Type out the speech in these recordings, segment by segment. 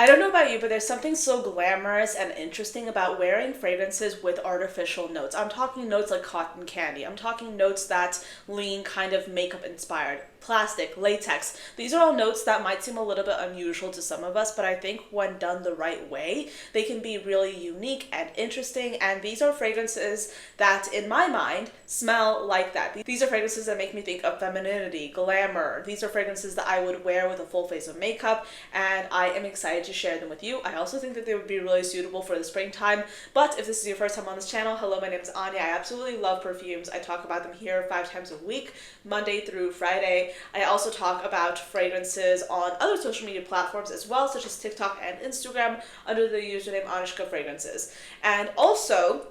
I don't know about you, but there's something so glamorous and interesting about wearing fragrances with artificial notes. I'm talking notes like cotton candy. I'm talking notes that lean kind of makeup inspired. Plastic, latex. These are all notes that might seem a little bit unusual to some of us, but I think when done the right way, they can be really unique and interesting. And these are fragrances that, in my mind, smell like that. These are fragrances that make me think of femininity, glamour. These are fragrances that I would wear with a full face of makeup, and I am excited to share them with you. I also think that they would be really suitable for the springtime. But if this is your first time on this channel, hello, my name is Anya. I absolutely love perfumes. I talk about them here 5 times a week, Monday through Friday. I also talk about fragrances on other social media platforms as well, such as TikTok and Instagram, under the username ANECHKAFRAGRANCES. And also,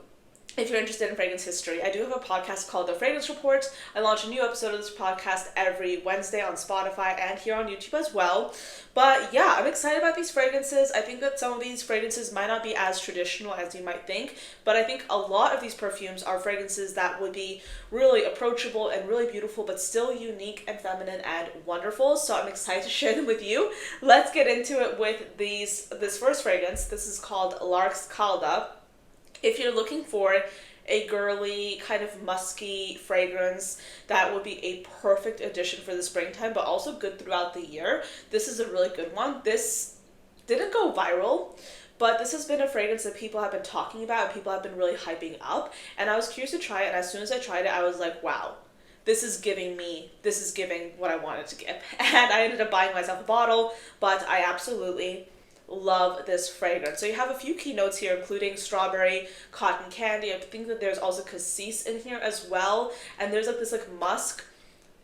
if you're interested in fragrance history, I do have a podcast called The Fragrance Report. I launch a new episode of this podcast every Wednesday on Spotify and here on YouTube as well. But yeah, I'm excited about these fragrances. I think that some of these fragrances might not be as traditional as you might think, but I think a lot of these perfumes are fragrances that would be really approachable and really beautiful, but still unique and feminine and wonderful. So I'm excited to share them with you. Let's get into it with this first fragrance. This is called Lark's Calda. If you're looking for a girly, kind of musky fragrance that would be a perfect addition for the springtime, but also good throughout the year, this is a really good one. This didn't go viral, but this has been a fragrance that people have been talking about and people have been really hyping up. And I was curious to try it, and as soon as I tried it, I was like, wow. This is giving what I wanted to give. And I ended up buying myself a bottle, but I absolutely love this fragrance. So you have a few key notes here, including strawberry, cotton candy. I think that there's also cassis in here as well. And there's like this like musk.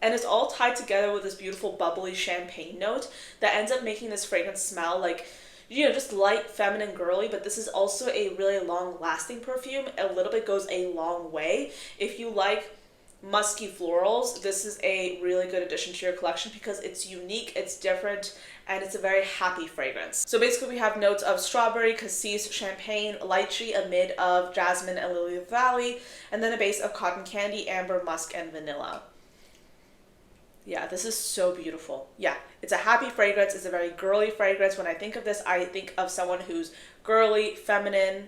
And it's all tied together with this beautiful bubbly champagne note that ends up making this fragrance smell like, you know, just light, feminine, girly. But this is also a really long-lasting perfume. A little bit goes a long way. If you like musky florals, this is a really good addition to your collection because it's unique, it's different, and it's a very happy fragrance. So basically we have notes of strawberry, cassis, champagne, lychee, a mid of jasmine and lily of the valley, and then a base of cotton candy, amber, musk, and vanilla. Yeah, this is so beautiful. Yeah, it's a happy fragrance. It's a very girly fragrance. When I think of this, I think of someone who's girly, feminine,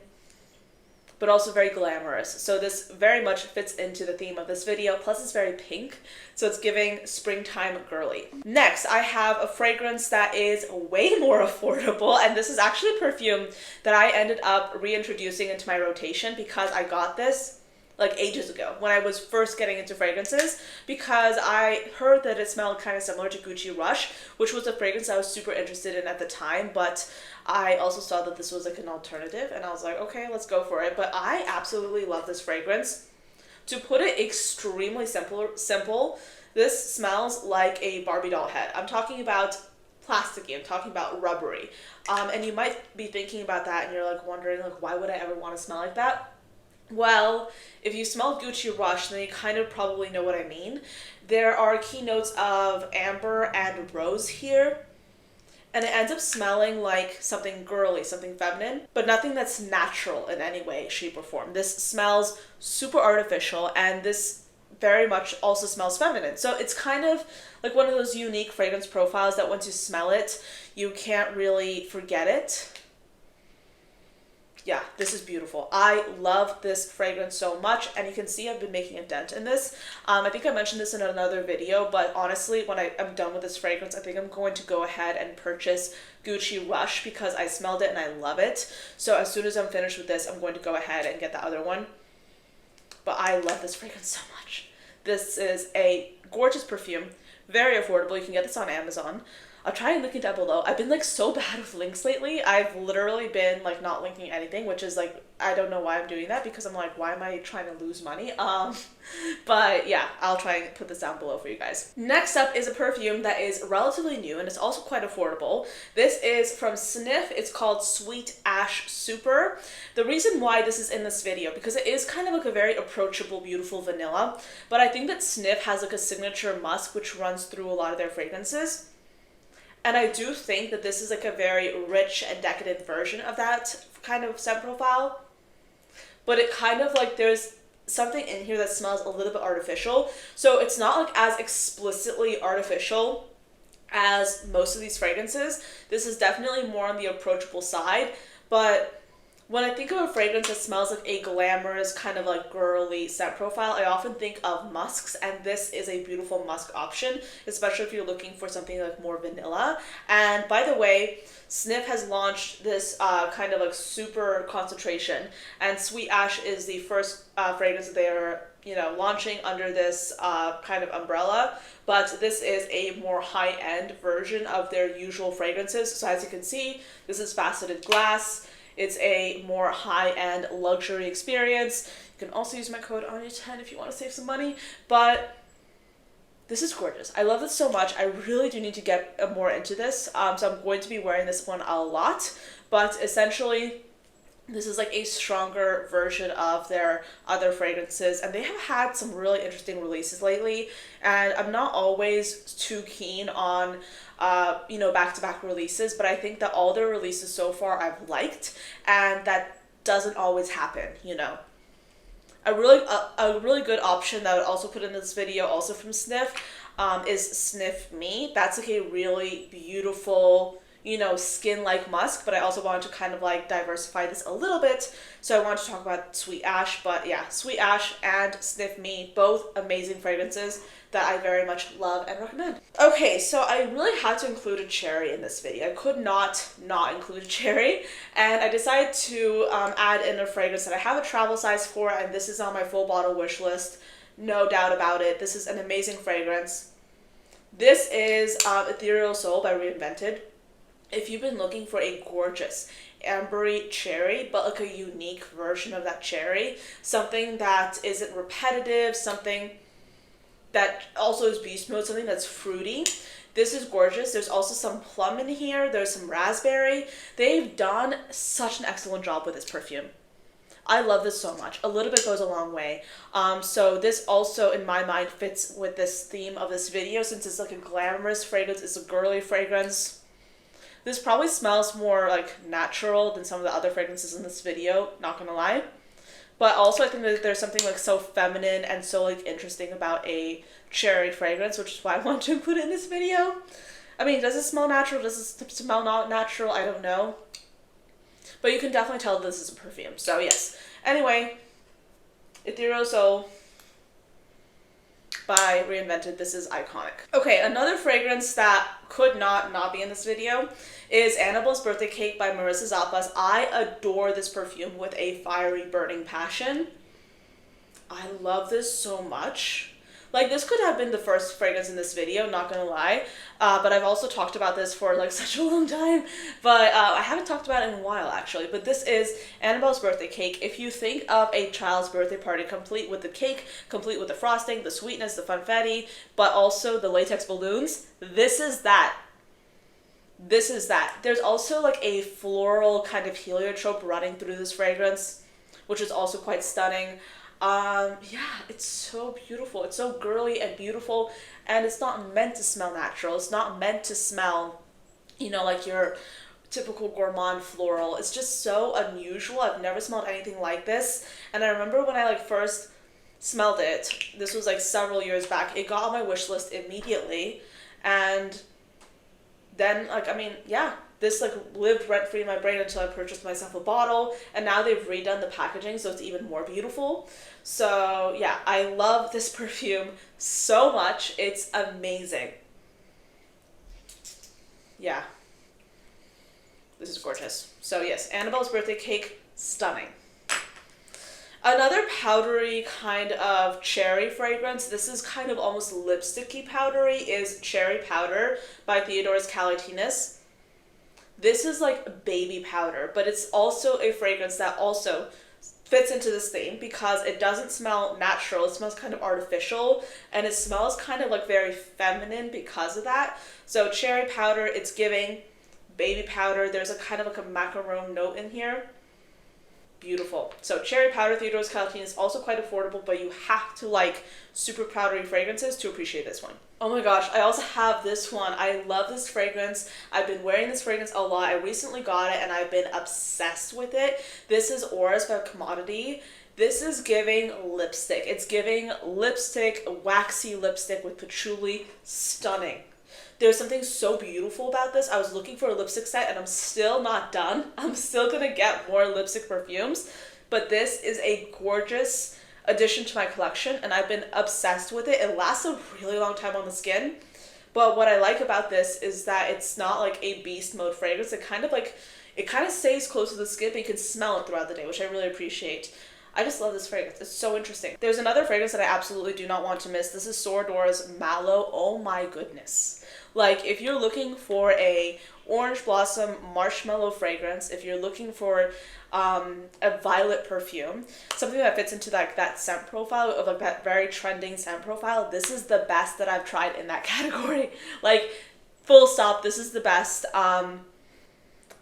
but also very glamorous. So this very much fits into the theme of this video. Plus it's very pink, so it's giving springtime girly. Next, I have a fragrance that is way more affordable, and this is actually a perfume that I ended up reintroducing into my rotation because I got this like ages ago when I was first getting into fragrances, because I heard that it smelled kind of similar to Gucci Rush, which was a fragrance I was super interested in at the time, but I also saw that this was like an alternative and I was like, okay, let's go for it. But I absolutely love this fragrance. To put it extremely simple, this smells like a Barbie doll head. I'm talking about plasticky, I'm talking about rubbery. And you might be thinking about that and you're like wondering like, why would I ever want to smell like that? Well, if you smell Gucci Rush, then you kind of probably know what I mean. There are key notes of amber and rose here, and it ends up smelling like something girly, something feminine, but nothing that's natural in any way, shape, or form. This smells super artificial, and this very much also smells feminine. So it's kind of like one of those unique fragrance profiles that once you smell it, you can't really forget it. Yeah, this is beautiful. I love this fragrance so much, and you can see I've been making a dent in this. I think I mentioned this in another video, but honestly, when I'm done with this fragrance, I think I'm going to go ahead and purchase Gucci Rush because I smelled it and I love it. So as soon as I'm finished with this, I'm going to go ahead and get the other one. But I love this fragrance so much. This is a gorgeous perfume, very affordable. You can get this on Amazon. I'll try and link it down below. I've been like so bad with links lately. I've literally been like not linking anything, which is like, I don't know why I'm doing that because I'm like, why am I trying to lose money? But yeah, I'll try and put this down below for you guys. Next up is a perfume that is relatively new and it's also quite affordable. This is from Snif. It's called Sweet Ash Super. The reason why this is in this video, because it is kind of like a very approachable, beautiful vanilla, but I think that Snif has like a signature musk which runs through a lot of their fragrances. And I do think that this is like a very rich and decadent version of that kind of scent profile. But it kind of like, there's something in here that smells a little bit artificial. So it's not like as explicitly artificial as most of these fragrances. This is definitely more on the approachable side, but when I think of a fragrance that smells like a glamorous, kind of like girly scent profile, I often think of musks, and this is a beautiful musk option, especially if you're looking for something like more vanilla. And by the way, Snif has launched this kind of like super concentration, and Sweet Ash is the first fragrance that they're launching under this kind of umbrella, but this is a more high-end version of their usual fragrances. So as you can see, this is faceted glass. It's a more high-end luxury experience. You can also use my code Anya10 if you want to save some money, but this is gorgeous. I love this so much. I really do need to get more into this, so I'm going to be wearing this one a lot, but essentially this is like a stronger version of their other fragrances, and they have had some really interesting releases lately, and I'm not always too keen on back-to-back releases, but I think that all their releases so far I've liked, and that doesn't always happen. A really good option that I would also put in this video, also from Snif, is Snif Me. That's like a really beautiful, skin-like musk, but I also wanted to kind of like diversify this a little bit, so I wanted to talk about Sweet Ash. But yeah, Sweet Ash and Snif Me, both amazing fragrances that I very much love and recommend. Okay, so I really had to include a cherry in this video. I could not include a cherry, and I decided to add in a fragrance that I have a travel size for, and this is on my full bottle wish list, no doubt about it. This is an amazing fragrance. This is Ethereal Soul by Reinvented. If you've been looking for a gorgeous ambery cherry, but like a unique version of that cherry, something that isn't repetitive, something that also is beast mode, something that's fruity, this is gorgeous. There's also some plum in here. There's some raspberry. They've done such an excellent job with this perfume. I love this so much. A little bit goes a long way. So this also, in my mind, fits with this theme of this video, since it's like a glamorous fragrance. It's a girly fragrance. This probably smells more like natural than some of the other fragrances in this video, not gonna lie. But also I think that there's something like so feminine and so like interesting about a cherry fragrance, which is why I want to include it in this video. I mean, does it smell natural? Does it smell not natural? I don't know. But you can definitely tell this is a perfume. So yes. Anyway, Ethereal Soul by Reinvented. This is iconic. Okay, another fragrance that could not be in this video is Annabelle's Birthday Cake by Marissa Zappas. I adore this perfume with a fiery, burning passion. I love this so much. Like, this could have been the first fragrance in this video, not gonna lie. But I've also talked about this for like such a long time. But I haven't talked about it in a while, actually. But this is Annabelle's Birthday Cake. If you think of a child's birthday party, complete with the cake, complete with the frosting, the sweetness, the funfetti, but also the latex balloons, this is that. This is that. There's also like a floral kind of heliotrope running through this fragrance, which is also quite stunning. Yeah, it's so beautiful. It's so girly and beautiful, and it's not meant to smell natural. It's not meant to smell, like your typical gourmand floral. It's just so unusual. I've never smelled anything like this, and I remember when I like first smelled it, this was like several years back, it got on my wish list immediately, and then this like lived rent-free in my brain until I purchased myself a bottle, and now they've redone the packaging so it's even more beautiful. So yeah, I love this perfume so much. It's amazing. Yeah, this is gorgeous. So yes, Annabelle's Birthday Cake, stunning. Another powdery kind of cherry fragrance, this is kind of almost lipsticky powdery, is Cherry Powder by Theodoros Kalatinas. This is like baby powder, but it's also a fragrance that also fits into this theme because it doesn't smell natural. It smells kind of artificial, and it smells kind of like very feminine because of that. So Cherry Powder, it's giving baby powder. There's a kind of like a macaron note in here. Beautiful. So Cherry Powder, Theodoros Kalatinas, is also quite affordable, but you have to like super powdery fragrances to appreciate this one. Oh my gosh, I also have this one. I love this fragrance. I've been wearing this fragrance a lot. I recently got it and I've been obsessed with it. This is Auras by Commodity. This is giving lipstick. It's giving lipstick, waxy lipstick with patchouli. Stunning. There's something so beautiful about this. I was looking for a lipstick set and I'm still not done. I'm still gonna get more lipstick perfumes, but this is a gorgeous addition to my collection and I've been obsessed with it. It lasts a really long time on the skin, but what I like about this is that it's not like a beast mode fragrance. It kind of stays close to the skin, but you can smell it throughout the day, which I really appreciate. I just love this fragrance. It's so interesting. There's another fragrance that I absolutely do not want to miss. This is Sora Dora's Mallow. Oh my goodness. Like, if you're looking for a orange blossom marshmallow fragrance, if you're looking for a violet perfume, something that fits into that scent profile of like that very trending scent profile, this is the best that I've tried in that category. Like, full stop, this is the best.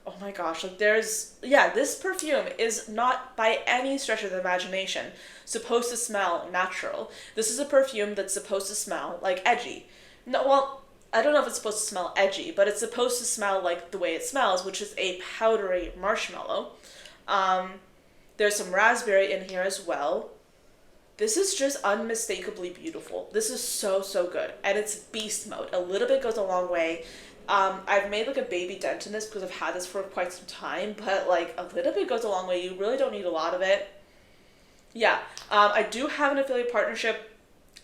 Oh my gosh, like this perfume is not by any stretch of the imagination supposed to smell natural. This is a perfume that's supposed to smell like edgy. No, well, I don't know if it's supposed to smell edgy, but it's supposed to smell like the way it smells, which is a powdery marshmallow. There's some raspberry in here as well. This is just unmistakably beautiful. This is so, so good. And it's beast mode. A little bit goes a long way. I've made like a baby dent in this because I've had this for quite some time, but like a little bit goes a long way. You really don't need a lot of it. Yeah, I do have an affiliate partnership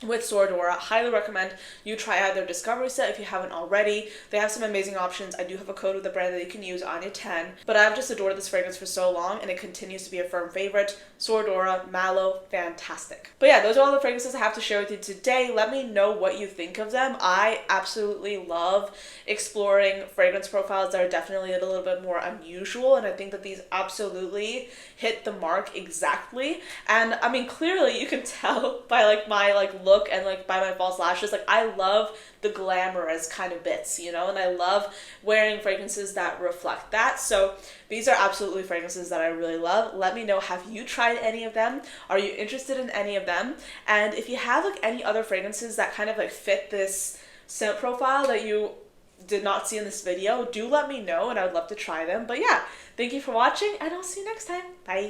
with Sora Dora. Highly recommend you try out their discovery set if you haven't already. They have some amazing options. I do have a code with the brand that you can use, Anya 10, but I've just adored this fragrance for so long and it continues to be a firm favorite. Sora Dora, Mallow, fantastic. But yeah, those are all the fragrances I have to share with you today. Let me know what you think of them. I absolutely love exploring fragrance profiles that are definitely a little bit more unusual, and I think that these absolutely hit the mark exactly. And I mean, clearly you can tell by like my look and like by my false lashes, like I love the glamorous kind of bits, you know, and I love wearing fragrances that reflect that. So these are absolutely fragrances that I really love. Let me know, have you tried any of them? Are you interested in any of them? And if you have like any other fragrances that kind of like fit this scent profile that you did not see in this video, do let me know and I would love to try them. But yeah, thank you for watching and I'll see you next time. Bye.